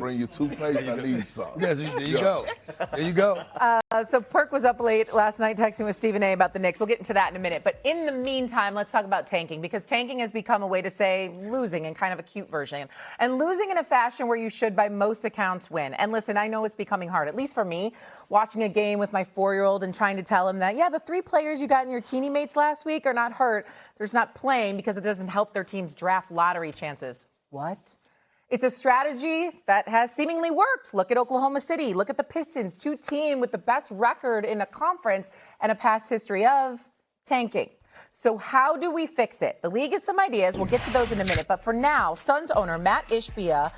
bring you toothpaste. I need some. Yes, there you go. There you go. So Perk was up late last night texting with Stephen A. about the Knicks. We'll get into that in a minute. But in the meantime, let's talk about tanking, because tanking has become a way to say losing in kind of a cute version. And losing in a fashion where you should, by most accounts, win. And listen, I know it's becoming hard, at least for me, watching a game with my 4-year-old and trying to tell him that, yeah, the 3 players you got in your teenie mates last week are not hurt. They're just not playing because it doesn't help their team's draft lottery chances. What? It's a strategy that has seemingly worked. Look at Oklahoma City. Look at the Pistons, 2 teams with the best record in a conference and a past history of tanking. So how do we fix it? The league has some ideas. We'll get to those in a minute. But for now, Suns owner Matt Ishbia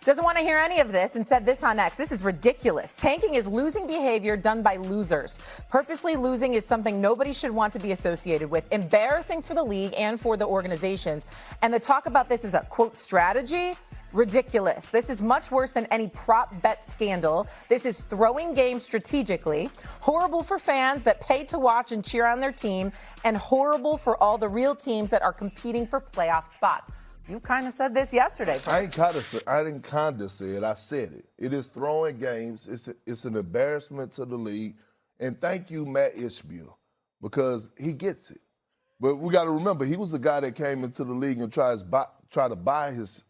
doesn't want to hear any of this and said this on X. This is ridiculous. Tanking is losing behavior done by losers. Purposely losing is something nobody should want to be associated with. Embarrassing for the league and for the organizations. And the talk about this is a, quote, strategy. Ridiculous. This is much worse than any prop bet scandal. This is throwing games strategically. Horrible for fans that pay to watch and cheer on their team. And horrible for all the real teams that are competing for playoff spots. You kind of said this yesterday, Perk. I didn't kind of say it. I said it. It is throwing games. It's an embarrassment to the league. And thank you, Matt Ishbia, because he gets it. But we got to remember, he was the guy that came into the league and tried to buy his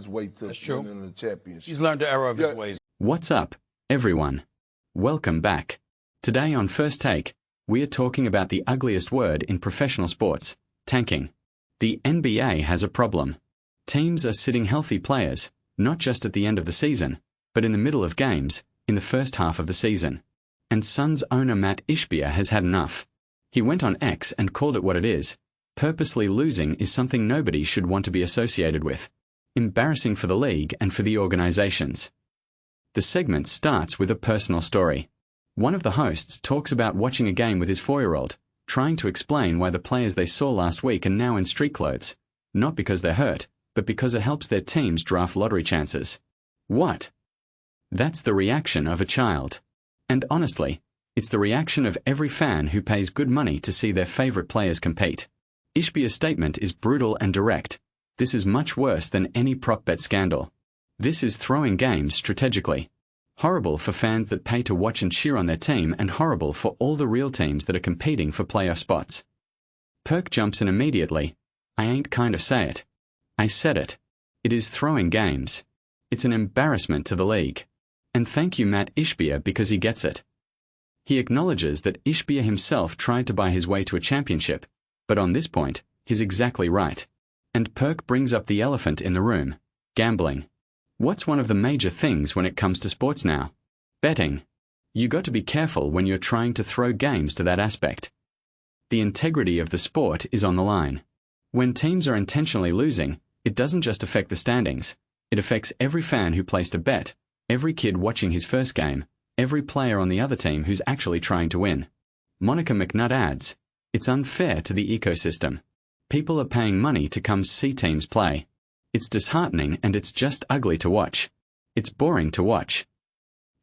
way to winning the championship. He's learned the error of his ways. What's up, everyone? Welcome back. Today on First Take, we are talking about the ugliest word in professional sports, tanking. The NBA has a problem. Teams are sitting healthy players, not just at the end of the season, but in the middle of games, in the first half of the season. And Suns owner Matt Ishbia has had enough. He went on X and called it what it is. Purposely losing is something nobody should want to be associated with. Embarrassing for the league and for the organizations. The segment starts with a personal story. One of the hosts talks about watching a game with his 4-year-old, trying to explain why the players they saw last week are now in street clothes, not because they're hurt, but because it helps their team's draft lottery chances. What? That's the reaction of a child. And honestly, it's the reaction of every fan who pays good money to see their favorite players compete. Ishbia's statement is brutal and direct. This is much worse than any prop bet scandal. This is throwing games strategically. Horrible for fans that pay to watch and cheer on their team, and horrible for all the real teams that are competing for playoff spots. Perk jumps in immediately. I ain't kind of say it. I said it. It is throwing games. It's an embarrassment to the league. And thank you, Matt Ishbia, because he gets it. He acknowledges that Ishbia himself tried to buy his way to a championship, but on this point, he's exactly right. And Perk brings up the elephant in the room: gambling. What's one of the major things when it comes to sports now? Betting. You got to be careful when you're trying to throw games to that aspect. The integrity of the sport is on the line. When teams are intentionally losing, it doesn't just affect the standings. It affects every fan who placed a bet, every kid watching his first game, every player on the other team who's actually trying to win. Monica McNutt adds, it's unfair to the ecosystem. People are paying money to come see teams play. It's disheartening and it's just ugly to watch. It's boring to watch.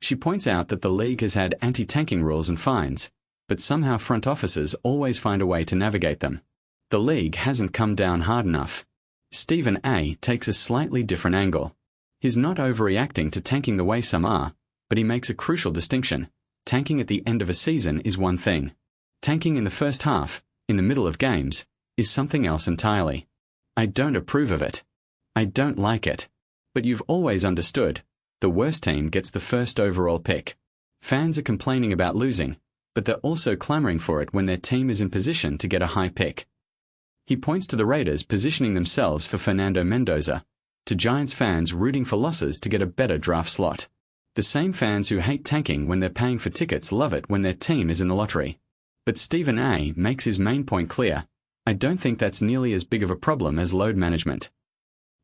She points out that the league has had anti-tanking rules and fines, but somehow front offices always find a way to navigate them. The league hasn't come down hard enough. Stephen A. takes a slightly different angle. He's not overreacting to tanking the way some are, but he makes a crucial distinction. Tanking at the end of a season is one thing. Tanking in the first half, in the middle of games, is something else entirely. I don't approve of it. I don't like it. But you've always understood, the worst team gets the first overall pick. Fans are complaining about losing, but they're also clamoring for it when their team is in position to get a high pick. He points to the Raiders positioning themselves for Fernando Mendoza, to Giants fans rooting for losses to get a better draft slot. The same fans who hate tanking when they're paying for tickets love it when their team is in the lottery. But Stephen A. makes his main point clear. I don't think that's nearly as big of a problem as load management.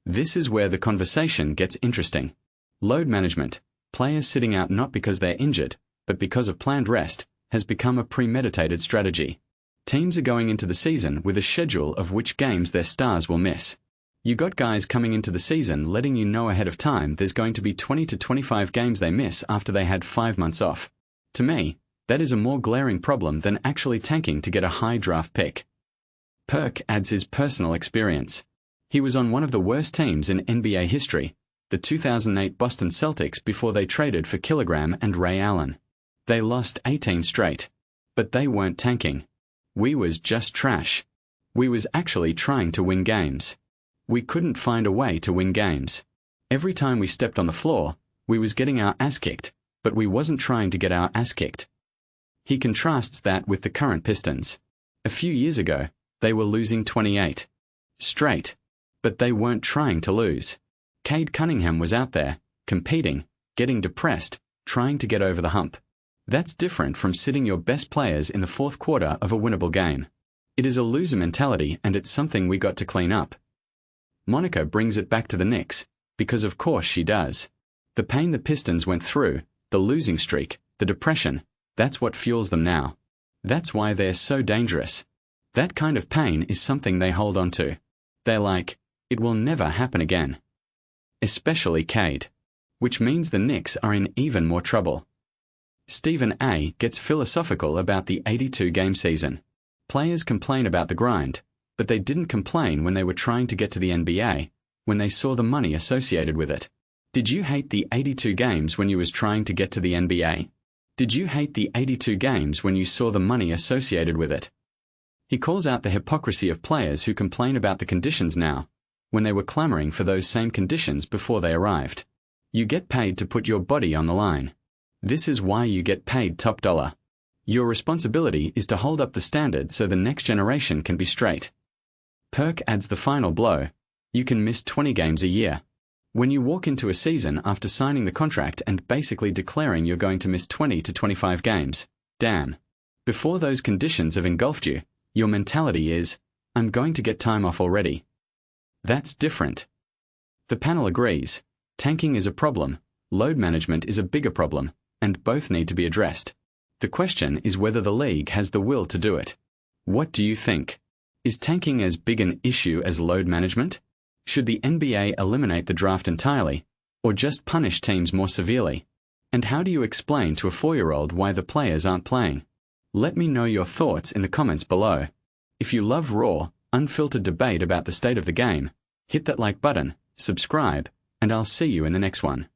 This is where the conversation gets interesting. Load management, players sitting out not because they're injured, but because of planned rest, has become a premeditated strategy. Teams are going into the season with a schedule of which games their stars will miss. You got guys coming into the season letting you know ahead of time there's going to be 20 to 25 games they miss after they had 5 months off. To me, that is a more glaring problem than actually tanking to get a high draft pick. Perk adds his personal experience. He was on one of the worst teams in NBA history, The 2008 Boston Celtics before they traded for Kilogram and Ray Allen. They lost 18 straight. But they weren't tanking. We was just trash. We was actually trying to win games. We couldn't find a way to win games. Every time we stepped on the floor, we was getting our ass kicked, but we wasn't trying to get our ass kicked. He contrasts that with the current Pistons. A few years ago, they were losing 28 straight, but they weren't trying to lose. Cade Cunningham was out there, competing, getting depressed, trying to get over the hump. That's different from sitting your best players in the fourth quarter of a winnable game. It is a loser mentality, and it's something we got to clean up. Monica brings it back to the Knicks, because of course she does. The pain the Pistons went through, the losing streak, the depression, that's what fuels them now. That's why they're so dangerous. That kind of pain is something they hold on to. They're like, it will never happen again. Especially Cade. Which means the Knicks are in even more trouble. Stephen A. gets philosophical about the 82-game season. Players complain about the grind, but they didn't complain when they were trying to get to the NBA, when they saw the money associated with it. Did you hate the 82 games when you was trying to get to the NBA? Did you hate the 82 games when you saw the money associated with it? He calls out the hypocrisy of players who complain about the conditions now, when they were clamoring for those same conditions before they arrived. You get paid to put your body on the line. This is why you get paid top dollar. Your responsibility is to hold up the standard so the next generation can be straight. Perk adds the final blow. You can miss 20 games a year. When you walk into a season after signing the contract and basically declaring you're going to miss 20 to 25 games, damn. Before those conditions have engulfed you, your mentality is, I'm going to get time off already. That's different. The panel agrees. Tanking is a problem, load management is a bigger problem, and both need to be addressed. The question is whether the league has the will to do it. What do you think? Is tanking as big an issue as load management? Should the NBA eliminate the draft entirely, or just punish teams more severely? And how do you explain to a 4-year-old why the players aren't playing? Let me know your thoughts in the comments below. If you love raw, unfiltered debate about the state of the game, hit that like button, subscribe, and I'll see you in the next one.